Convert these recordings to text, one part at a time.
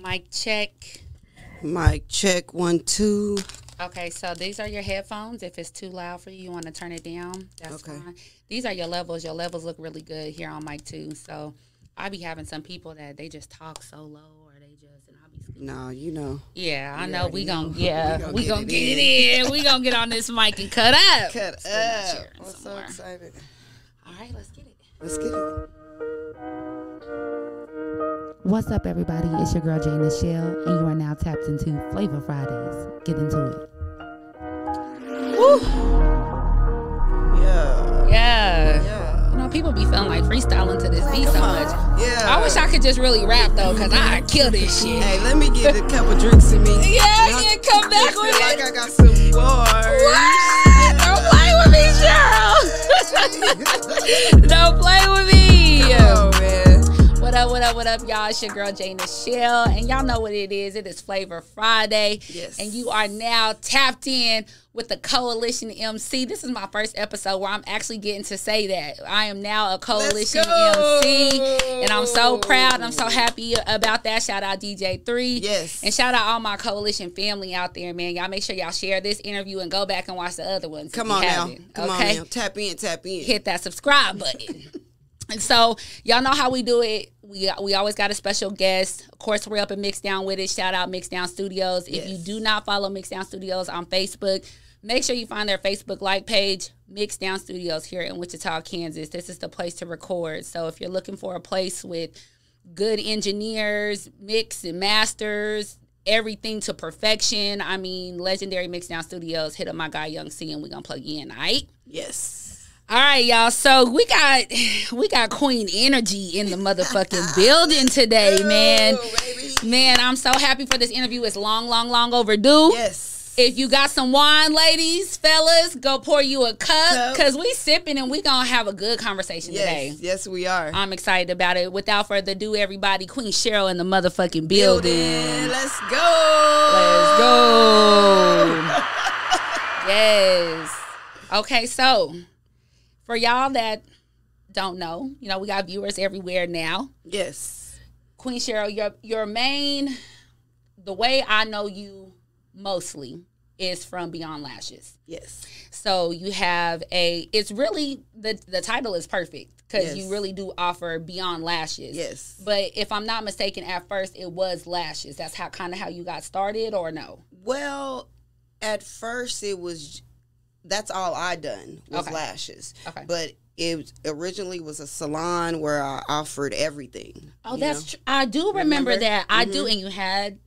Mic check. Mic check, 1, 2. Okay, so these are your headphones. If it's too loud for you, you want to turn it down. That's fine. These are your levels. Your levels look really good here on mic 2. So I be having some people that they just talk so low, or they just and I'll be speaking. No, you know. Yeah, I know. We gonna get it in. We gonna get on this mic and cut up. Cut up. I'm so excited. All right, let's get it. Let's get it. What's up, everybody? It's your girl J.NICHELLE, and you are now tapped into Flavor Fridays. Get into it. Woo! Yeah. You know, people be feeling like freestyling to this beat so much. Yeah. I wish I could just really rap, though, because I'd kill this shit. Hey, let me get a couple drinks in me. Yeah, come back with like it. I got some bars. What? Don't play with me, Cheryl. Don't play with me. Come on, man. What up, y'all? It's your girl, J.NICHELLE, and y'all know what it is. It is Flavor Friday. Yes. And you are now tapped in with the Coalition MC. This is my first episode where I'm actually getting to say that. I am now a Coalition MC, and I'm so proud. I'm so happy about that. Shout out DJ 3. Yes. And shout out all my Coalition family out there, man. Y'all make sure y'all share this interview and go back and watch the other ones. Come on now. Come on now. Tap in. Hit that subscribe button. And so, y'all know how we do it. We always got a special guest. Of course, we're up in Mixdown with it. Shout out Mixdown Studios. Yes. If you do not follow Mixdown Studios on Facebook, make sure you find their Facebook like page, Mixdown Studios here in Wichita, Kansas. This is the place to record. So if you're looking for a place with good engineers, mix and masters, everything to perfection, I mean, legendary Mixdown Studios, hit up my guy Young C and we're going to plug you in, all right? Yes. All right, y'all. So we got Queen Energy in the motherfucking building today, man. Baby. Man, I'm so happy for this interview. It's long overdue. Yes. If you got some wine, ladies, fellas, go pour you a cup because we sipping and we gonna have a good conversation today. Yes, we are. I'm excited about it. Without further ado, everybody, Queen Cheryl in the motherfucking building. Let's go. Let's go. Yes. Okay, so for y'all that don't know, you know, we got viewers everywhere now. Yes. Queen Cheryl, your main, the way I know you mostly is from Beyond Lashes. Yes. So you have it's really, the title is perfect because you really do offer Beyond Lashes. Yes. But if I'm not mistaken, at first it was lashes. That's kind of how you got started, or no? Well, at first it was, that's all I done was lashes. Okay. But it originally was a salon where I offered everything. Oh, that's true. I do remember that. I do, and you had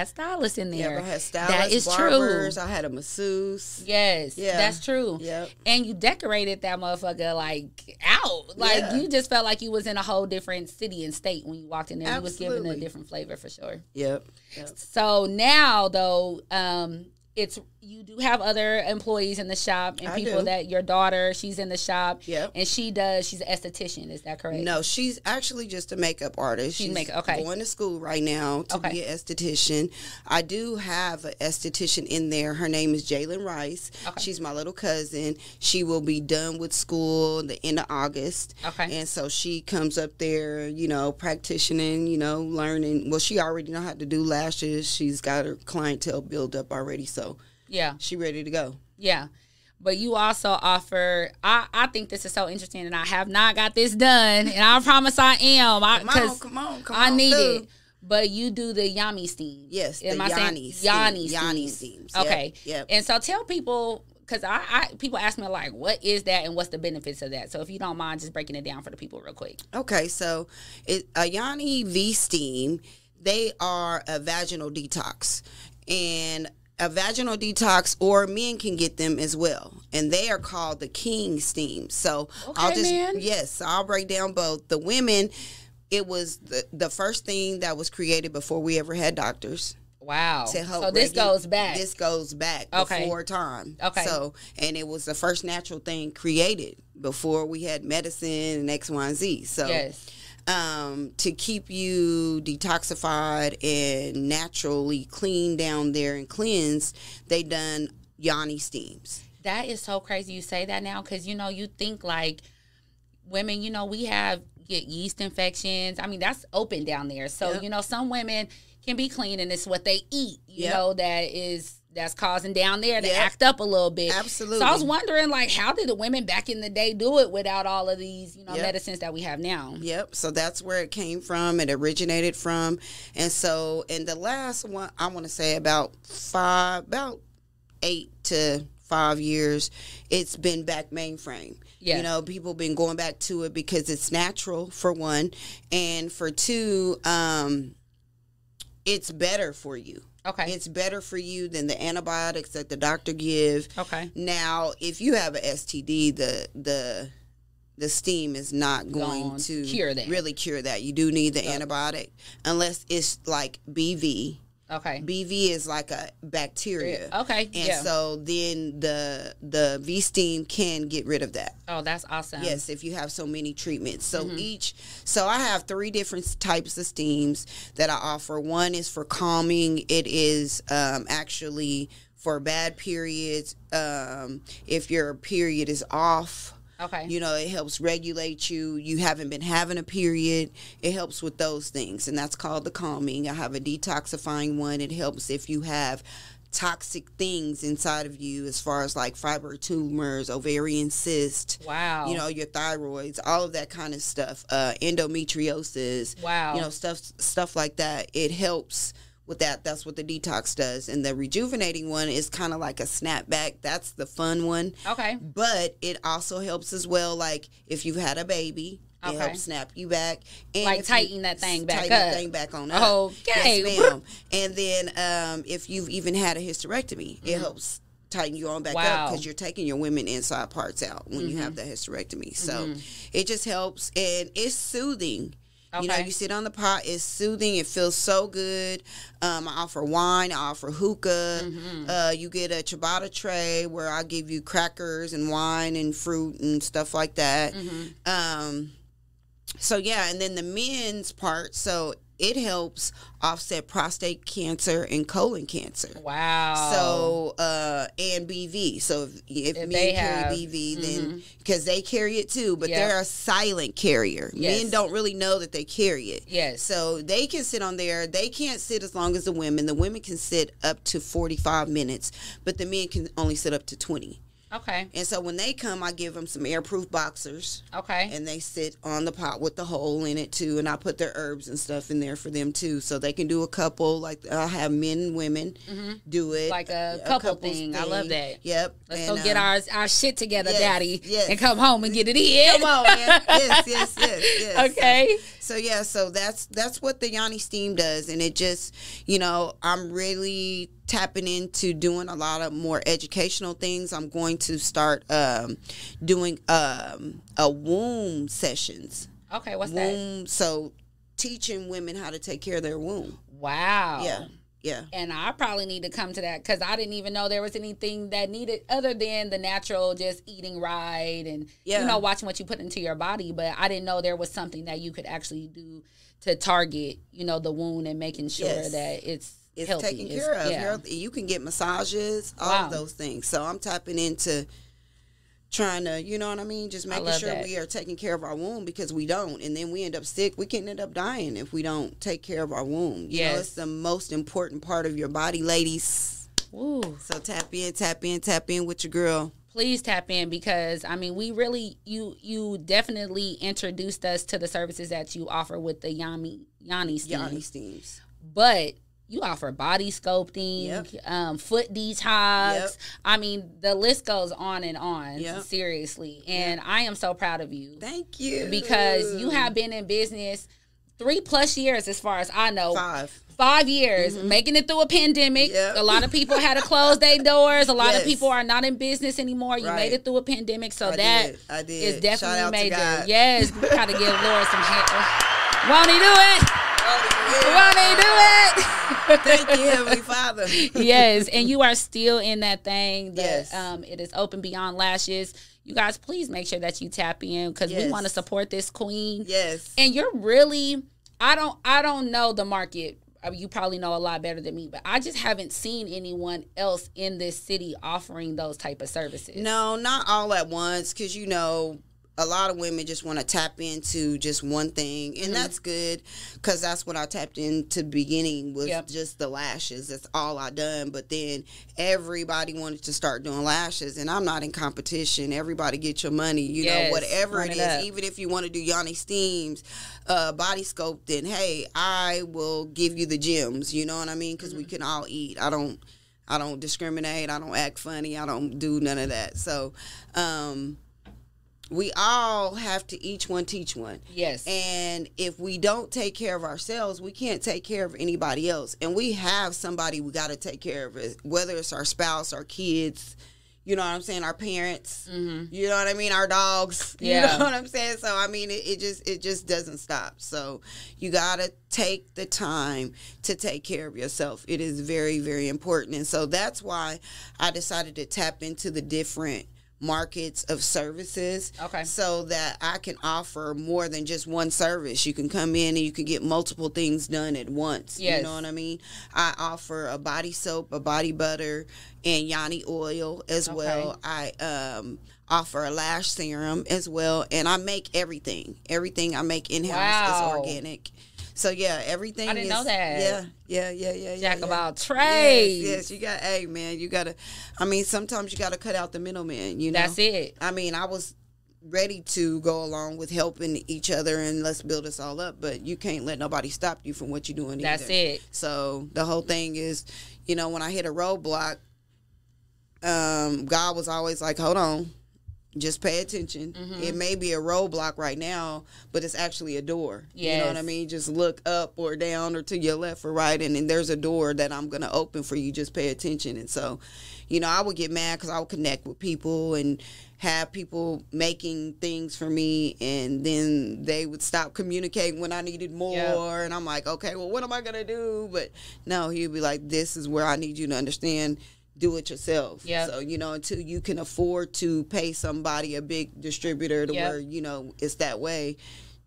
stylists in there. Yep, I had stylists, that is barbers, true. I had a masseuse. Yes, Yeah. that's true. Yep. And you decorated that motherfucker like out. Like you just felt like you was in a whole different city and state when you walked in there. Absolutely. You was giving a different flavor for sure. Yep. So now though, you do have other employees in the shop and people that your daughter, she's in the shop. Yep. And she's an esthetician, is that correct? No, she's actually just a makeup artist. She's going to school right now to be an esthetician. I do have an esthetician in there. Her name is Jalen Rice. Okay. She's my little cousin. She will be done with school the end of August. Okay. And so she comes up there, you know, practicing, you know, learning. Well, she already know how to do lashes. She's got her clientele built up already, so yeah, she ready to go. Yeah. But you also offer, I think this is so interesting, and I have not got this done, and I promise I am. Come on. I need it. But you do the Yami steam. Yes, the Yanni steams. Okay. Yep. And so tell people, because people ask me, like, what is that and what's the benefits of that? So if you don't mind just breaking it down for the people real quick. Okay, so a Yanni V steam, they are a vaginal detox. And a vaginal detox, or men can get them as well, and they are called the king steam. So I'll break down both. The women, it was the first thing that was created before we ever had doctors. Wow. So this goes back. This goes back before time. Okay. So, and it was the first natural thing created before we had medicine and X, Y, and Z. So yes. To keep you detoxified and naturally clean down there and cleanse, they done Yanni steams. That is so crazy you say that now, because, you know, you think like women, you know, we get yeast infections. I mean, that's open down there. So, you know, some women can be clean, and it's what they eat, you know, that's causing down there to act up a little bit. Absolutely. So I was wondering, like, how did the women back in the day do it without all of these, you know, medicines that we have now? Yep. So that's where it came from. It originated from. And so in the last one, I want to say about 8 to 5 years, it's been back mainframe. Yeah. You know, people been going back to it because it's natural, for one. And for two, it's better for you. Okay. It's better for you than the antibiotics that the doctor give. Okay. Now, if you have an STD, the steam is not going to really cure that. You do need the antibiotic, unless it's like BV. Okay. BV is like a bacteria. Okay. And so then the V steam can get rid of that. Oh, that's awesome. Yes, if you have so many treatments. So so I have 3 different types of steams that I offer. One is for calming. It is actually for bad periods. If your period is off. Okay. You know, it helps regulate you. You haven't been having a period. It helps with those things, and that's called the calming. I have a detoxifying one. It helps if you have toxic things inside of you, as far as like fibroid tumors, ovarian cyst. Wow. You know, your thyroids, all of that kind of stuff. Endometriosis. Wow. You know, stuff like that. It helps with that. That's what the detox does. And the rejuvenating one is kind of like a snapback. That's the fun one. Okay. But it also helps as well, like if you've had a baby, it helps snap you back. And like tighten that thing back up. Tighten that thing back on up. Okay. Yes, ma'am. And then if you've even had a hysterectomy, it helps tighten you on back up, because you're taking your women inside parts out when you have the hysterectomy. So it just helps, and it's soothing. Okay. You know, you sit on the pot, it's soothing, it feels so good. I offer wine, I offer hookah. You get a ciabatta tray where I give you crackers and wine and fruit and stuff like that. So, yeah, and then the men's part, so it helps offset prostate cancer and colon cancer. Wow. So, and BV. So if men carry BV, then, because they carry it too, but they're a silent carrier. Yes. Men don't really know that they carry it. Yes. So they can sit on there. They can't sit as long as the women. The women can sit up to 45 minutes, but the men can only sit up to 20. Okay. And so when they come, I give them some airproof boxers. Okay. And they sit on the pot with the hole in it too, and I put their herbs and stuff in there for them too, so they can do a couple. Like I have men and women do it, like a couple thing. I love that. Yep. Let's go get our shit together, Daddy, and come home and get it in. Come on, man. Yes. Okay. So yeah, so that's what the Yanni steam does, and it just, you know, I'm really tapping into doing a lot of more educational things. I'm going to start doing a womb sessions. Okay, what's that? So teaching women how to take care of their womb. Wow. Yeah. And I probably need to come to that, because I didn't even know there was anything that needed other than the natural, just eating right and, you know, watching what you put into your body. But I didn't know there was something that you could actually do to target, you know, the wound and making sure that it's healthy. Taken care of. Yeah. You can get massages, all of those things. So I'm tapping into trying to, you know what I mean, just making sure we are taking care of our womb, because we don't, and then we end up sick. We can end up dying if we don't take care of our womb. You know, it's the most important part of your body, ladies. Ooh. So tap in with your girl. Please tap in, because I mean, we really, you definitely introduced us to the services that you offer with the Yanni steams. But you offer body sculpting, foot detox. Yep. I mean, the list goes on and on, seriously. And I am so proud of you. Thank you. Because you have been in business 3+ years, as far as I know. 5 years, making it through a pandemic. Yep. A lot of people had to close their doors. A lot of people are not in business anymore. You made it through a pandemic, so I did. Is definitely major. Yes, we got to give Lord some help. Won't he do it? Won't he do it? Thank you, Heavenly Father. Yes, and you are still in that thing. It is open beyond lashes. You guys, please make sure that you tap in, because we want to support this queen. Yes. And you're really, I don't know the market. I mean, you probably know a lot better than me, but I just haven't seen anyone else in this city offering those type of services. No, not all at once, because, you know, a lot of women just want to tap into just one thing, and that's good, because that's what I tapped into beginning was just the lashes. That's all I done. But then everybody wanted to start doing lashes, and I'm not in competition. Everybody get your money, you know, whatever it is. Even if you want to do Yanni Steams, body sculpt, then hey, I will give you the gems. You know what I mean? Because we can all eat. I don't discriminate. I don't act funny. I don't do none of that. So, we all have to each one teach one. Yes. And if we don't take care of ourselves, we can't take care of anybody else. And we have somebody we got to take care of, whether it's our spouse, our kids, you know what I'm saying, our parents, you know what I mean, our dogs, you know what I'm saying? So, I mean, it just doesn't stop. So, you got to take the time to take care of yourself. It is very, very important. And so, that's why I decided to tap into the different markets of services, so that I can offer more than just one service. You can come in and you can get multiple things done at once. You know what I mean? I offer a body soap, a body butter, and Yanni oil as well. I offer a lash serum as well, and I make everything. Everything I make in-house is organic. So yeah, everything. I didn't know that. Yeah. Jack of all trades. Yes, you got. Hey, man, you gotta. I mean, sometimes you gotta cut out the middleman. You know, that's it. I mean, I was ready to go along with helping each other and let's build us all up, but you can't let nobody stop you from what you're doing. That's it. So the whole thing is, you know, when I hit a roadblock, God was always like, "Hold on. Just pay attention. It may be a roadblock right now, but it's actually a door." You know what I mean? Just look up or down or to your left or right, and then there's a door that I'm going to open for you. Just pay attention. And so, you know, I would get mad because I would connect with people and have people making things for me, and then they would stop communicating when I needed more. And I'm like, okay, well, what am I going to do? But no, he'd be like, this is where I need you to understand. Do it yourself. So, you know, until you can afford to pay somebody, a big distributor, to where, you know, it's that way,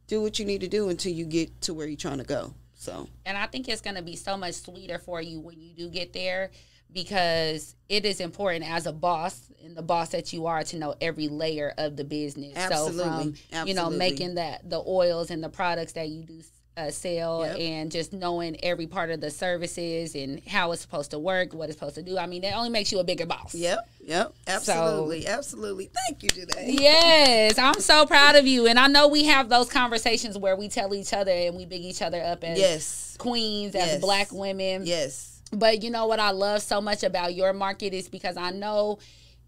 do what you need to do until you get to where you're trying to go. So, and I think it's going to be so much sweeter for you when you do get there, because it is important as a boss and the boss that you are to know every layer of the business. Absolutely. So from, you know, making the oils and the products that you do sell, and just knowing every part of the services and how it's supposed to work, what it's supposed to do. I mean, it only makes you a bigger boss. Absolutely. Thank you, today. Yes, I'm so proud of you. And I know we have those conversations where we tell each other and we big each other up as queens, as Black women. But you know what I love so much about your market is because I know,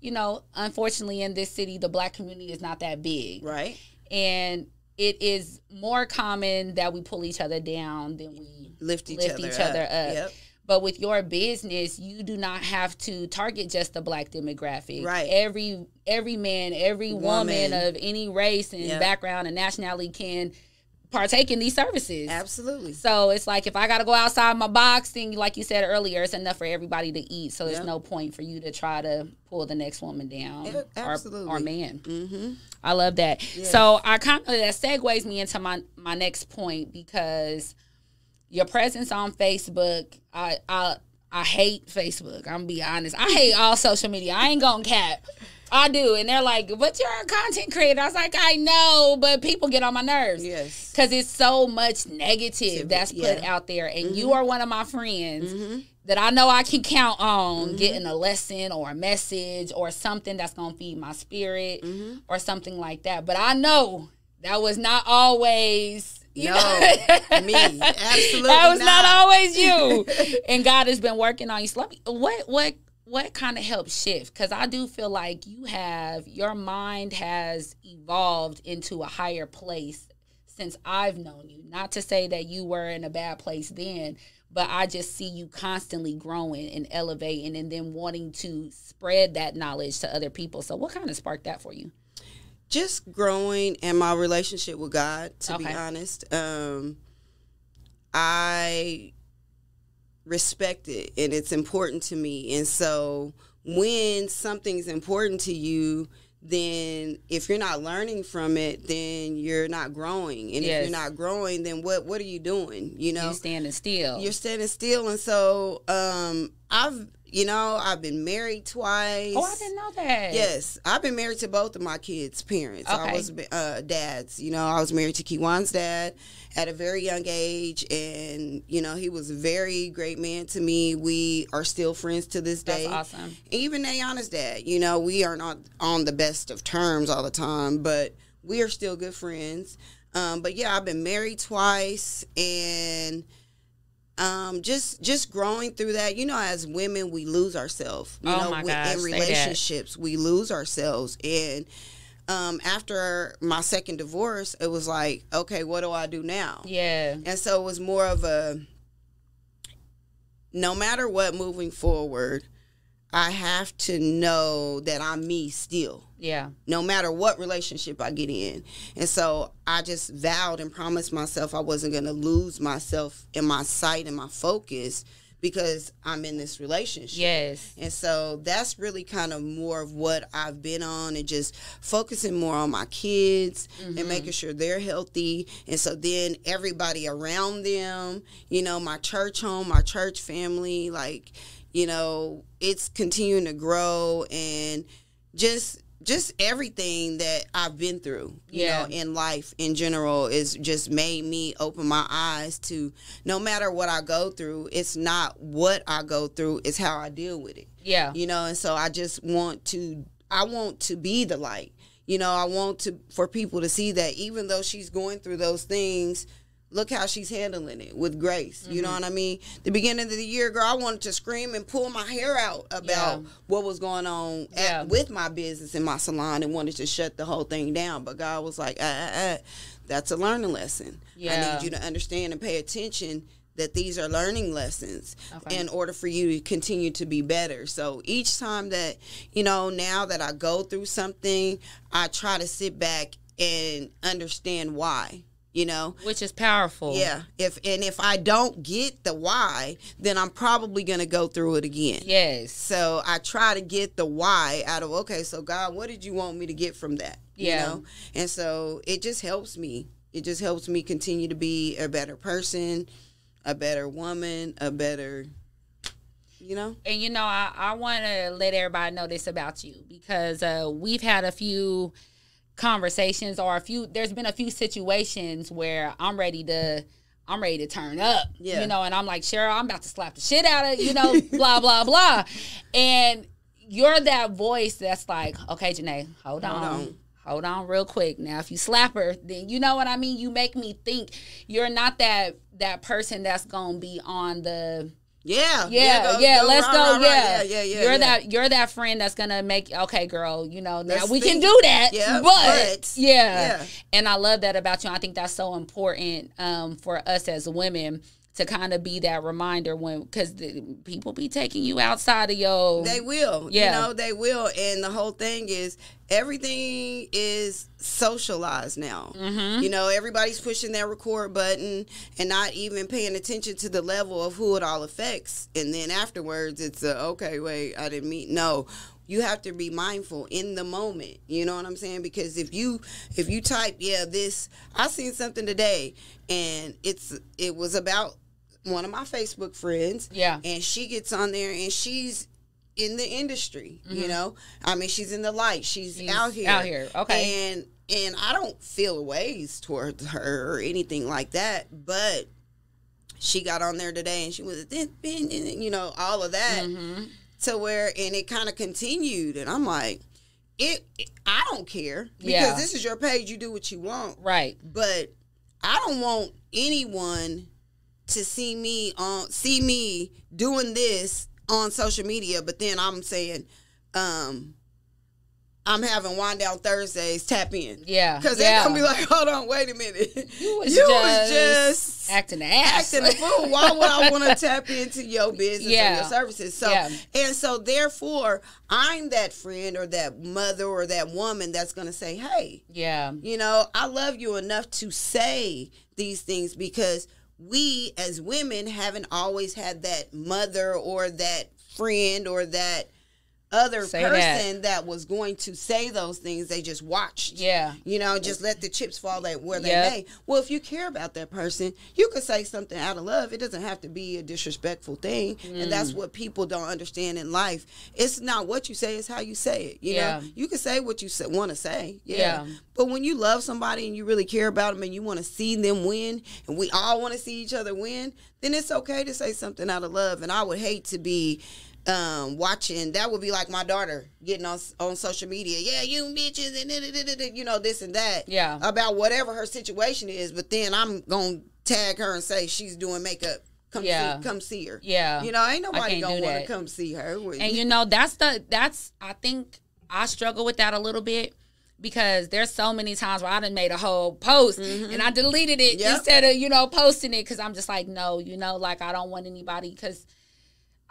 you know, unfortunately in this city, the Black community is not that big. Right. And it is more common that we pull each other down than we lift each other up. But with your business, you do not have to target just the Black demographic. Right. Every man, every woman of any race and background and nationality can partake in these services. Absolutely. So it's like if I got to go outside my box, then like you said earlier, it's enough for everybody to eat. So there's no point for you to try to pull the next woman down or man. I love that. So I kind of, that segues me into my next point, because your presence on Facebook, I hate Facebook. I'm gonna be honest. I hate all social media. I ain't gonna cap. I do. And they're like, but you're a content creator. I was like, I know, but people get on my nerves. Yes. Because it's so much negative that's put out there. And you are one of my friends that I know I can count on getting a lesson or a message or something that's going to feed my spirit or something like that. But I know that was not always... me. Absolutely that was not always you. And God has been working on you. So what kind of helped shift? Because I do feel like your mind has evolved into a higher place since I've known you. Not to say that you were in a bad place then, but I just see you constantly growing and elevating and then wanting to spread that knowledge to other people. So what kind of sparked that for you? Just growing and my relationship with God, to be honest. I respect it, and it's important to me. And so when something's important to you, then if you're not learning from it, then you're not growing. And if you're not growing, then what are you doing? You know, you're standing still. You're standing still. And so I've You know, I've been married twice. Oh, I didn't know that. Yes, I've been married to both of my kids' parents. Okay. I was dads. You know, I was married to Kiwan's dad at a very young age, and you know, he was a very great man to me. We are still friends to this day. That's awesome. Even Ayana's dad. You know, we are not on the best of terms all the time, but we are still good friends. But yeah, I've been married twice, and just growing through that. You know, as women, we lose ourselves. You know, my gosh, in relationships, we lose ourselves. And after my second divorce, it was like, okay, what do I do now? Yeah. And so it was more of a, no matter what, moving forward, I have to know that I'm me still. Yeah. No matter what relationship I get in. And so I just vowed and promised myself I wasn't going to lose myself in my sight and my focus because I'm in this relationship. Yes. And so that's really kind of more of what I've been on, and just focusing more on my kids and making sure they're healthy. And so then everybody around them, you know, my church home, my church family, like, you know, it's continuing to grow, and just everything that I've been through, you know, in life in general is just made me open my eyes to, no matter what I go through, it's not what I go through, it's how I deal with it. Yeah. You know, and so I want to be the light. You know, I want for people to see that even though she's going through those things, look how she's handling it with grace. You know what I mean? The beginning of the year, girl, I wanted to scream and pull my hair out about what was going on with my business in my salon, and wanted to shut the whole thing down. But God was like, that's a learning lesson. I need you to understand and pay attention that these are learning lessons in order for you to continue to be better. So each time that, you know, now that I go through something, I try to sit back and understand why. You know, which is powerful. Yeah. If I don't get the why, then I'm probably going to go through it again. Yes. So I try to get the why out of, okay, so God, what did you want me to get from that? Yeah. You know? And so it just helps me. It just helps me continue to be a better person, a better woman, a better, you know. And, you know, I want to let everybody know this about you, because we've had a few conversations, or there's been a few situations where I'm ready to turn up, you know, and I'm like, Cheryl, I'm about to slap the shit out of, you know, blah, blah, blah. And you're that voice that's like, okay, Janae, hold on real quick. Now, if you slap her, then you know what I mean? You make me think you're not that person that's going to be on the, let's go. You're that friend that's gonna make, okay, girl, you know, now we can do that. And I love that about you. I think that's so important for us as women to kind of be that reminder, because people be taking you outside of your. They will, you know, they will. And the whole thing is, everything is socialized now. You know, everybody's pushing that record button and not even paying attention to the level of who it all affects. And then afterwards, it's okay, wait, I didn't mean. No, you have to be mindful in the moment. You know what I'm saying? Because if you type, this, I seen something today, and it was about one of my Facebook friends. Yeah. And she gets on there, and she's in the industry, you know. I mean, she's in the light. She's out here. Okay. And I don't feel ways towards her or anything like that, but she got on there today, and she was, you know, all of that, to where, and it kind of continued, and I'm like, I don't care, because this is your page. You do what you want, right? But I don't want anyone to see me doing this on social media, but then I'm saying, I'm having Wind Down Thursdays, tap in. Yeah. Because they're going to be like, hold on, wait a minute. You was just acting an ass. Acting a fool. Why would I want to tap into your business or your services? So, and so therefore, I'm that friend or that mother or that woman that's going to say, hey, you know, I love you enough to say these things, because we as women haven't always had that mother or that friend or that other Say person that was going to say those things. They just watched. Yeah. You know, just let the chips fall where they Yep. may. Well, if you care about that person, you could say something out of love. It doesn't have to be a disrespectful thing. And that's what people don't understand in life. It's not what you say, it's how you say it. You know, you can say what you want to say. Yeah. But when you love somebody and you really care about them and you want to see them win, and we all want to see each other win, then it's okay to say something out of love. And I would hate to be watching. That would be like my daughter getting on social media. Yeah, you bitches and you know, this and that. Yeah. About whatever her situation is. But then I'm gonna tag her and say she's doing makeup. Come see her. Yeah. You know, ain't nobody gonna want to come see her. And you know, that's I think I struggle with that a little bit. Because there's so many times where I done made a whole post and I deleted it instead of, you know, posting it. Because I'm just like, no, you know, like I don't want anybody, because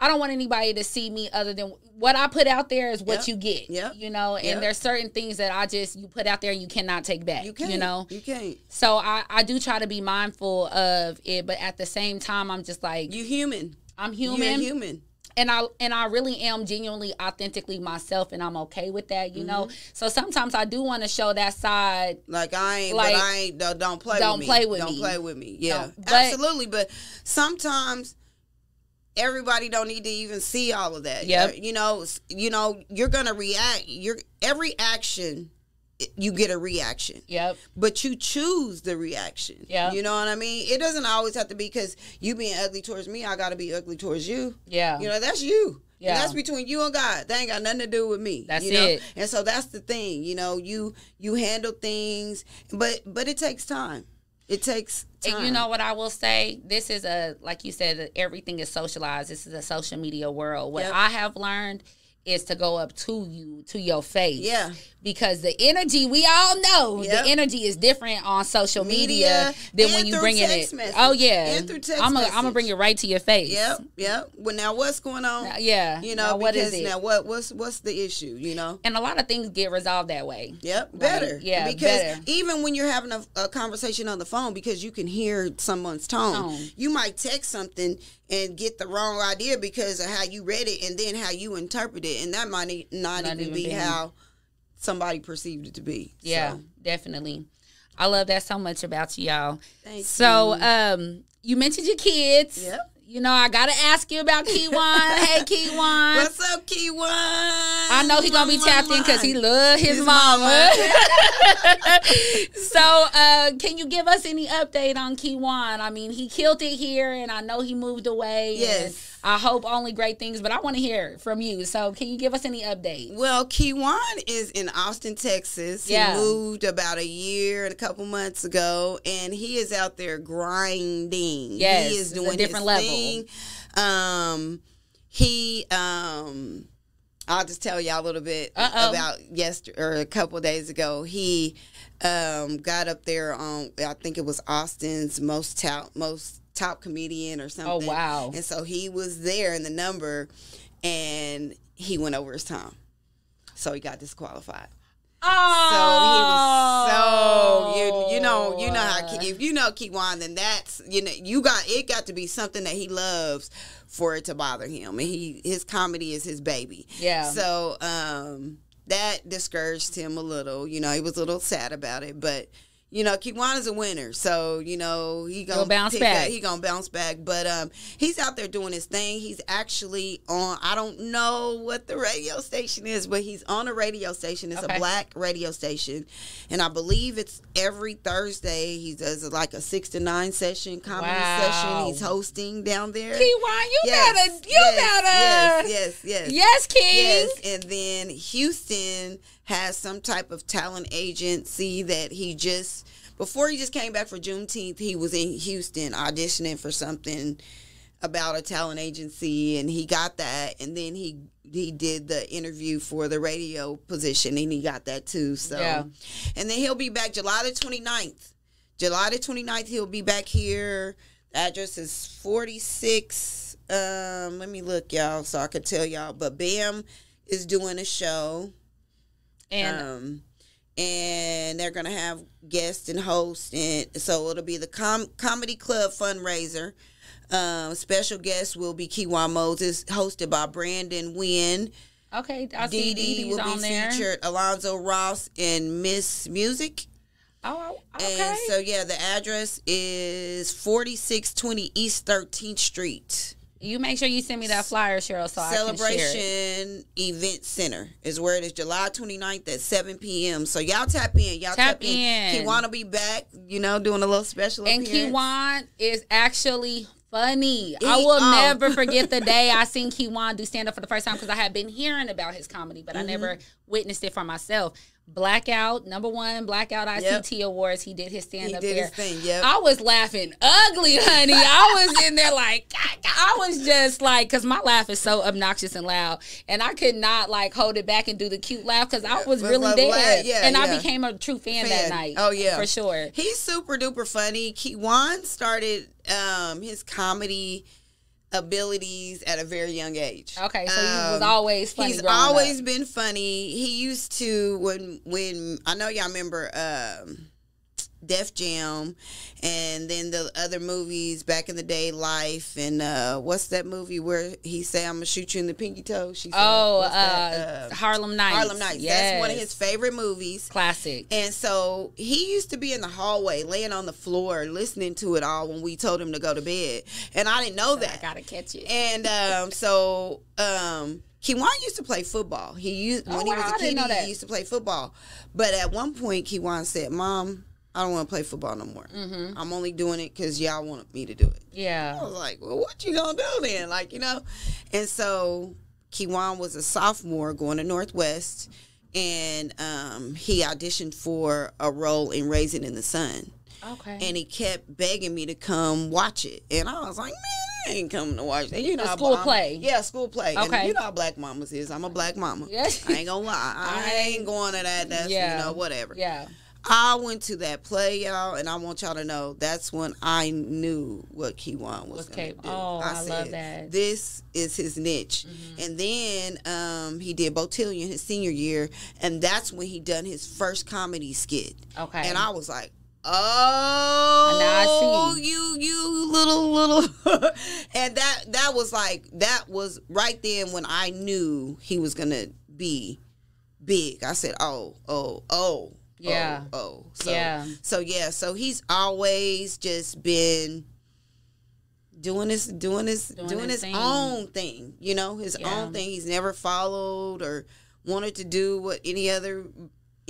I don't want anybody to see me other than what I put out there is what you get, you know, and there's certain things that you put out there and you cannot take back, you know. You can't. So I do try to be mindful of it, but at the same time, I'm just like. You human. I'm human. You're human. And I really am genuinely, authentically myself, and I'm okay with that, you know. So sometimes I do want to show that side. Like I ain't. Don't play with me. Don't play with me. Yeah, absolutely. But sometimes everybody don't need to even see all of that. Yeah. You know, you're gonna react. Every action. You get a reaction. Yep. But you choose the reaction. Yeah. You know what I mean? It doesn't always have to be because you being ugly towards me, I got to be ugly towards you. Yeah. You know, that's you. Yeah. And that's between you and God. That ain't got nothing to do with me. That's you know? it. And so that's the thing. You know, you handle things, but it takes time. It takes time. And you know what I will say? This is like you said, everything is socialized. This is a social media world. What I have learned is to go up to you, to your face. Yeah. Because the energy, we all know, the energy is different on social media than when you bring it in. Oh, yeah. And through text I'm going to bring it right to your face. Yep. Well, now what's going on? Yeah. You know, now, what is it? Now, what's the issue, you know? And a lot of things get resolved that way. Yep. Like, better. Yeah, because better. even when you're having a conversation on the phone, because you can hear someone's tone. You might text something and get the wrong idea because of how you read it and then how you interpret it. And that might not even be how somebody perceived it to be. Yeah, so. Definitely. I love that so much about you, y'all. Thank you. You mentioned your kids. Yep. You know, I got to ask you about Keywan. Hey, Keywan. What's up, Keywan? I know he's going to be tapped in because he loves his mama. So, can you give us any update on Keywan? I mean, he killed it here, and I know he moved away. Yes. I hope only great things, but I want to hear from you. So, can you give us any updates? Well, Keywan is in Austin, Texas. Yeah. He moved about a year and a couple months ago, and he is out there grinding. Yes, he is doing a different his level. thing. I'll just tell y'all a little bit about a couple days ago. He got up there on, I think it was Austin's most top comedian or something. Oh, wow. And so he was there in the number, and he went over his time. So he got disqualified. Oh, so he was you know how if you know Keywan, then that's it got to be something that he loves for it to bother him, and his comedy is his baby. Yeah. So that discouraged him a little. You know, he was a little sad about it, but. You know, Keywan is a winner, so he gonna bounce back. He gonna bounce back, but he's out there doing his thing. He's actually on. I don't know what the radio station is, but he's on a radio station. It's a black radio station, and I believe it's every Thursday. He does like a 6 to 9 session comedy session. He's hosting down there. Keywan, you better. Yes, King. Yes, and then Houston has some type of talent agency that before he just came back for Juneteenth, he was in Houston auditioning for something about a talent agency, and he got that, and then he did the interview for the radio position, and he got that too. So, and then he'll be back July the 29th. July the 29th, he'll be back here. The address is 46. Let me look, y'all, so I could tell y'all. But Bam is doing a show. And they're gonna have guests and hosts, and so it'll be the comedy club fundraiser. Special guest will be Keywan Moses, hosted by Brandon Wynn. Okay, I see Dee Dee will on be there. featured. Alonzo Ross and Miss Music. Oh, okay. And so, yeah, the address is 4620 East 13th Street. You make sure you send me that flyer, Cheryl, so I can share it. Celebration Event Center is where it is, July 29th at 7 p.m. So y'all tap in. Tap in. Kiwan will be back, doing a little special appearance. And Kiwan is actually funny. I will never forget the day I seen Kiwan do stand-up for the first time, because I had been hearing about his comedy, but I never witnessed it for myself. Blackout, #1 Blackout ICT Awards. He did his stand-up there. His thing, yep. I was laughing ugly, honey. I was in there like, I was just like, because my laugh is so obnoxious and loud, and I could not like hold it back and do the cute laugh, because I was really dead. I became a true fan that night. Oh, yeah. For sure. He's super duper funny. Kiwan started his comedy abilities at a very young age. Okay, so he was always funny. He's always been funny. He used to, when I know y'all remember Def Jam, and then the other movies back in the day, Life, and what's that movie where he say, "I'm gonna shoot you in the pinky toe"? She said, Harlem Nights. Harlem Nights. Yes. That's one of his favorite movies. Classic. And so he used to be in the hallway, laying on the floor, listening to it all when we told him to go to bed, and I didn't know that. I gotta catch it. And Kiwan used to play football. When he was a kid, he used to play football. But at one point, Kiwan said, "Mom, I don't want to play football no more. I'm only doing it because y'all want me to do it." Yeah. I was like, well, what you gonna do then? And so Kiwan was a sophomore going to Northwest, and he auditioned for a role in Raising in the Sun. Okay. And he kept begging me to come watch it. And I was like, man, I ain't coming to watch that. School play. Yeah, school play. Okay. And you know how black mamas is. I'm a black mama. Yes. I ain't gonna lie. I ain't going to that. That's, whatever. Yeah. I went to that play, y'all, and I want y'all to know that's when I knew what Kiwan was going to do. Oh, I love that. This is his niche. And then he did Botillion his senior year, and that's when he done his first comedy skit. Okay. And I was like, oh, now I see. you little. And that was right then when I knew he was going to be big. I said, oh. Yeah. So he's always just been doing his own thing, his own thing. He's never followed or wanted to do what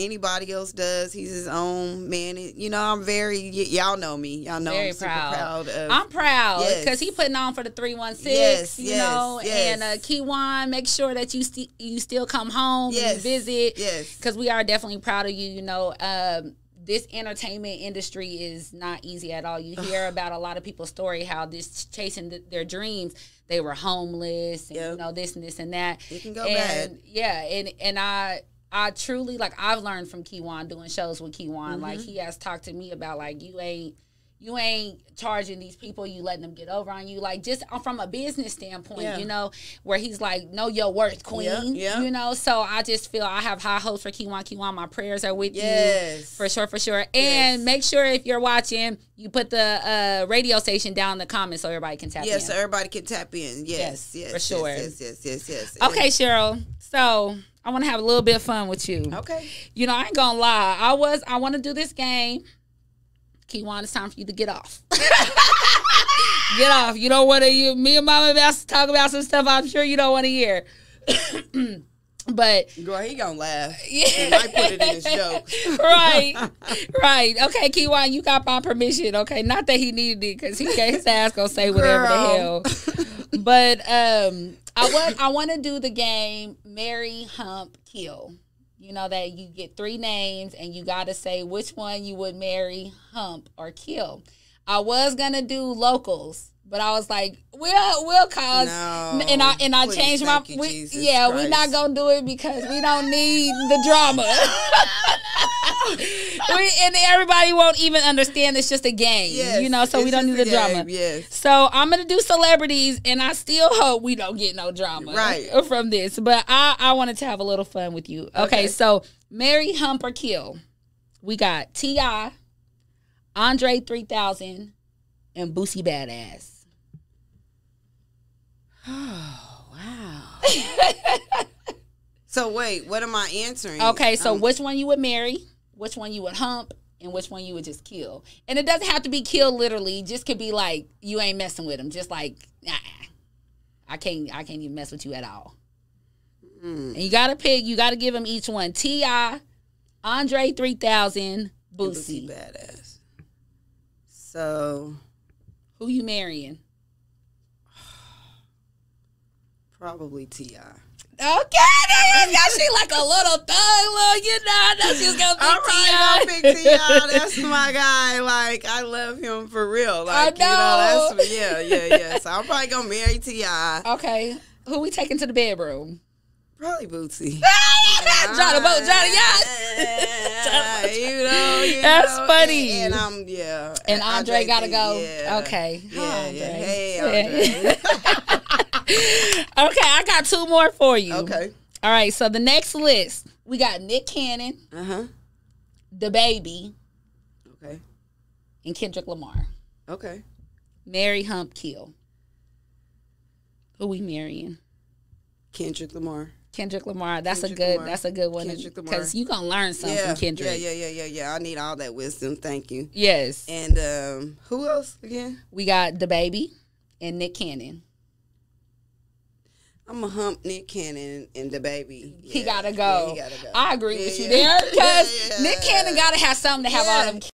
anybody else does. He's his own man. I'm very, y'all know me. Y'all know very I'm super proud of. I'm proud because he putting on for the 316. And Kiwan, make sure that you still come home and you visit. Yes, because we are definitely proud of you. This entertainment industry is not easy at all. You hear about a lot of people's story, how this chasing their dreams, they were homeless, and this and this and that. It can go bad. Yeah, and I truly, I've learned from Kiwan doing shows with Kiwan. He has talked to me about, you ain't charging these people, you letting them get over on you. Just from a business standpoint, where he's like, know your worth, queen. Yeah. So I just feel I have high hopes for Kiwan. Kiwan, my prayers are with you. For sure. And make sure if you're watching, you put the radio station down in the comments so everybody can tap in. Yes, so everybody can tap in. Yes. For sure. Yes. Okay, Cheryl. So I want to have a little bit of fun with you. Okay. I ain't gonna lie. I want to do this game. Kiwan, it's time for you to get off. Get off. You don't want to. Me and Mama about to talk about some stuff I'm sure you don't want to hear. But girl, he gonna laugh. He might put it in his jokes. Right. Okay, Kiwan, you got my permission. Okay, not that he needed it because his ass gonna say whatever the hell. But I want to do the game Marry, Hump, Kill. That you get 3 names and you got to say which one you would marry, hump, or kill. I was gonna do locals, but I was like, we'll cause, no, and I changed my. We're not gonna do it because we don't need the drama. And everybody won't even understand it's just a game, so we don't need the drama. Yes. So I'm going to do celebrities, and I still hope we don't get no drama from this. But I wanted to have a little fun with you. Okay, so marry, hump, or kill. We got T.I., Andre 3000, and Boosie Badass. Oh, wow. So wait, what am I answering? Okay, so which one you would marry, which one you would hump, and which one you would just kill. And it doesn't have to be kill literally. It just could be like you ain't messing with him. Just like, nah, I can't even mess with you at all. And you gotta pick. You gotta give them each one. T.I., Andre 3000, Boosie. Badass. So who you marrying? Probably T.I. Okay, she like a little thug, I know she's gonna pick T.I. I'm probably gonna pick T.I. That's my guy. Like, I love him for real. Like, I know. That's yeah. So I'm probably gonna marry T.I. Okay, who we taking to the bedroom? Probably Bootsy. Johnny Boat, Johnny Yacht. That's funny. And And Andre gotta go. Yeah. Okay. Yeah. Andre. Hey, Andre. Okay, I got two more for you. Okay. All right, so the next list, we got Nick Cannon, the Baby, okay, and Kendrick Lamar. Okay. Marry, hump, kill. Who we marrying? Kendrick Lamar. Kendrick Lamar. That's a good one. Because you gonna learn something from Kendrick. Yeah. I need all that wisdom. Thank you. Yes. And who else again? We got the Baby and Nick Cannon. I'm going to hump Nick Cannon and the Baby. He got to go. Yeah, he gotta go. I agree with you there because Nick Cannon got to have something to have all them